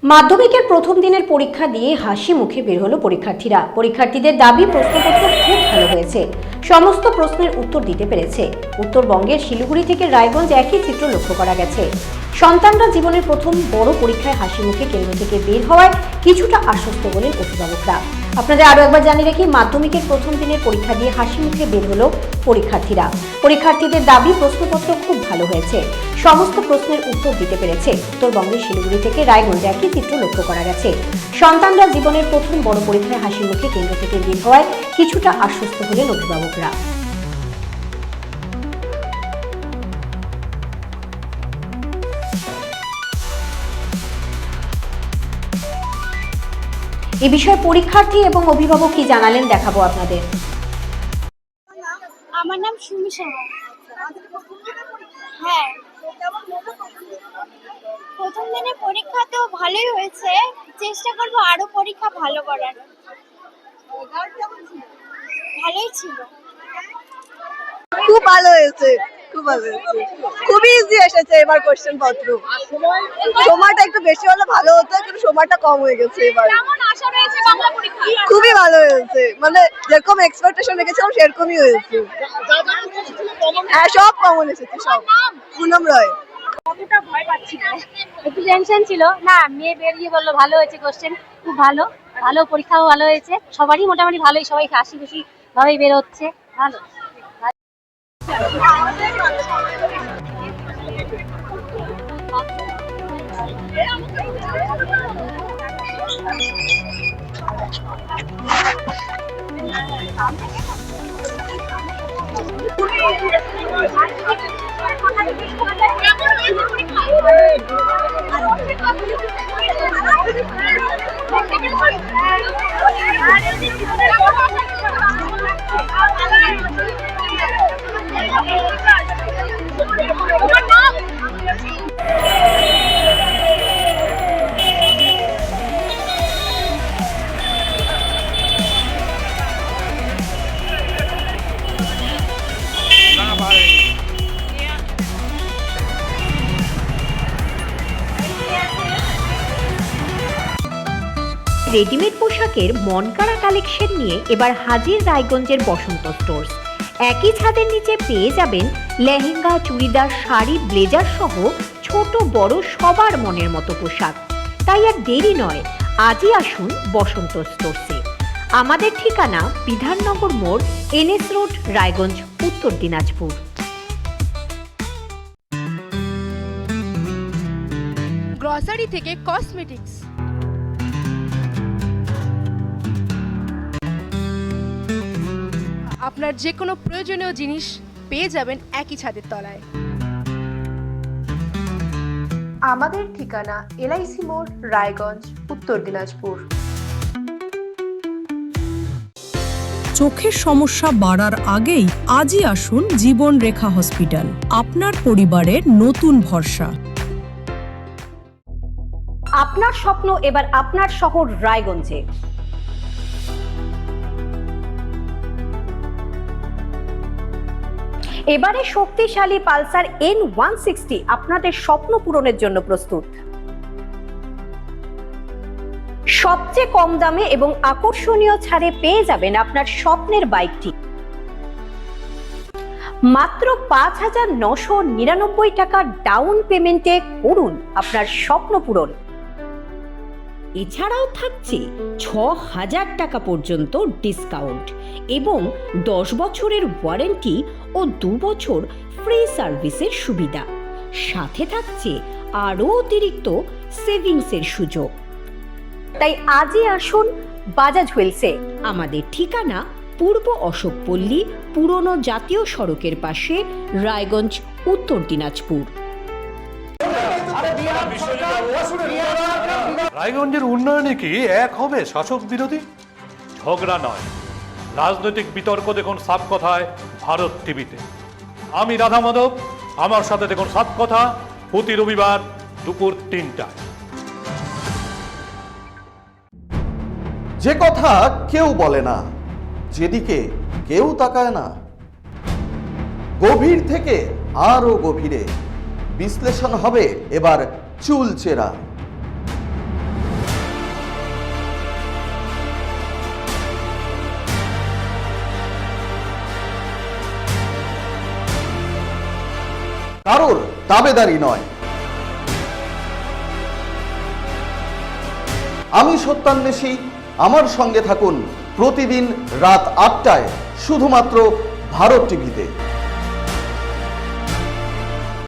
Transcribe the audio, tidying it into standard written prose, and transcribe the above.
মাধ্যমিকের প্রথম দিনের পরীক্ষা দিয়ে হাসি মুখে বের হলো পরীক্ষার্থীরা। পরীক্ষার্থীদের দাবি প্রশ্নপত্র খুব ভালো হয়েছে, সমস্ত প্রশ্নের উত্তর দিতে পেরেছে। উত্তরবঙ্গের শিলিগুড়ি থেকে রায়গঞ্জ একই চিত্র লক্ষ্য করা গেছে। সন্তানরা জীবনের প্রথম বড় পরীক্ষায় হাসি মুখে কেন্দ্র থেকে বের হওয়ায় কিছুটা আশ্বস্ত বলেন অভিভাবকরা। আপনাদের আরো একবার জানিয়ে রাখি, মাধ্যমিকের প্রথম দিনের পরীক্ষা দিয়ে হাসি মুখে বের হলো পরীক্ষার্থীরা। পরীক্ষার্থীদের দাবি প্রশ্নপত্র খুব ভালো হয়েছে, সমস্ত প্রশ্নের উত্তর দিতে পেরেছে। উত্তরবঙ্গের শিলিগুড়ি থেকে রায়গঞ্জ একই চিত্র লক্ষ্য করা গেছে। সন্তানরা জীবনের প্রথম বড় পরীক্ষায় হাসি মুখে কেন্দ্র থেকে বের হওয়ায় কিছুটা আশ্বস্ত হলেন অভিভাবকরা। এ বিষয়ে পরীক্ষার্থী এবং অভিভাবক কি জানালেন দেখাবো আপনাদের। আমার নাম সুমি সাহা। হ্যাঁ, প্রথম দিনের পরীক্ষা তো ভালোই হয়েছে, চেষ্টা করবো আরো পরীক্ষা ভালো করার। ভালোই ছিল। খুব ভালো হয়েছে, খুব ভালো হয়েছে, খুবই ইজি এসেছে এবার কোশ্চেন পত্র। সময়টা একটু বেশি হলে ভালো হতো, কিন্তু সময়টা কম হয়ে গেছে এবার। কেমন আশা রয়েছে বাংলা পরীক্ষা? খুবই ভালো হয়েছে, মানে যেরকম এক্সপেকটেশন রেখেছিলাম সেরকমই হয়েছে। হ্যাঁ, সব কমন এসেছে, সব। পুনম রয়। কতটা ভয় পাচ্ছিল? একটু টেনশন ছিল। না, মেয়ে বেরিয়ে বললো ভালো হয়েছে কোশ্চেন, খুব ভালো। ভালো পরীক্ষাও ভালো হয়েছে, সবারই মোটামুটি ভালোই, সবাই হাসি খুশি ভাবেই বের হচ্ছে। ভালো। রেডিমেড পোশাকের মনকাড়া কালেকশন নিয়ে এবার হাজির রায়গঞ্জের বসন্ত স্টোর্স। একই ছাদের নিচে পেয়ে যাবেন লেহেঙ্গা, চুড়িদার, শাড়ি, ব্লেজার সহ ছোট বড় সবার মনের মতো পোশাক। তাই আর দেরি নয়, আজই আসুন বসন্ত স্টোর্সে। আমাদের ঠিকানা বিধাননগর মোড়, NS রোড, রায়গঞ্জ, উত্তর দিনাজপুর। গ্রসারি থেকে কসমেটিক্স, আপনার যে কোনো প্রয়োজনীয় জিনিস পেয়ে যাবেন একই ছাদের তলায়। আমাদের ঠিকানা LIC মোড়, রায়গঞ্জ, উত্তর দিনাজপুর। চোখের সমস্যা বাড়ার আগেই আজই আসুন জীবন রেখা হসপিটাল, আপনার পরিবারের নতুন ভরসা। আপনার স্বপ্ন এবার আপনার শহর রায়গঞ্জে। এবারে শক্তিশালী পালসার N160 আপনাদের স্বপ্ন পূরণের জন্য প্রস্তুত। সবচেয়ে কম দামে এবং আকর্ষণীয় ছাড়ে পেয়ে যাবেন আপনার স্বপ্নের বাইকটি। মাত্র ৫,৯৯৯ টাকা ডাউন পেমেন্টে করুন আপনার স্বপ্ন পূরণ। এছাড়াও থাকছে ৬,০০০ টাকা পর্যন্ত ডিসকাউন্ট এবং ১০ বছরের ওয়ারেন্টি ও ২ বছর ফ্রি সার্ভিসের সুবিধা। সাথে থাকছে আরও অতিরিক্ত সেভিংসের সুযোগ। তাই আজই আসুন বাজাজ হুইলসে। আমাদের ঠিকানা পূর্ব অশোকপল্লী, পুরনো জাতীয় সড়কের পাশে, রায়গঞ্জ, উত্তর দিনাজপুর। রায়গঞ্জের উন্নয়নে কি এক হবে শাসক বিরোধী? ঝগড়া নয়, রাজনৈতিক বিতর্ক দেখুন সাপ কথায় ভারত টিভিতে। আমি রাধা মাধব, আমার সাথে দেখুন সাপ কথা প্রতি রবিবার দুপুর ৩টায়। যে কথা কেউ বলে না, যেদিকে কেউ তাকায় না, গভীর থেকে আরো গভীরে বিশ্লেষণ হবে এবার চুলচেরা। কারোর দাবেদারি নয়। আমি সত্যান্বেষী, আমার সঙ্গে থাকুন প্রতিদিন রাত ৮টায় শুধুমাত্র ভারত টিভিতে।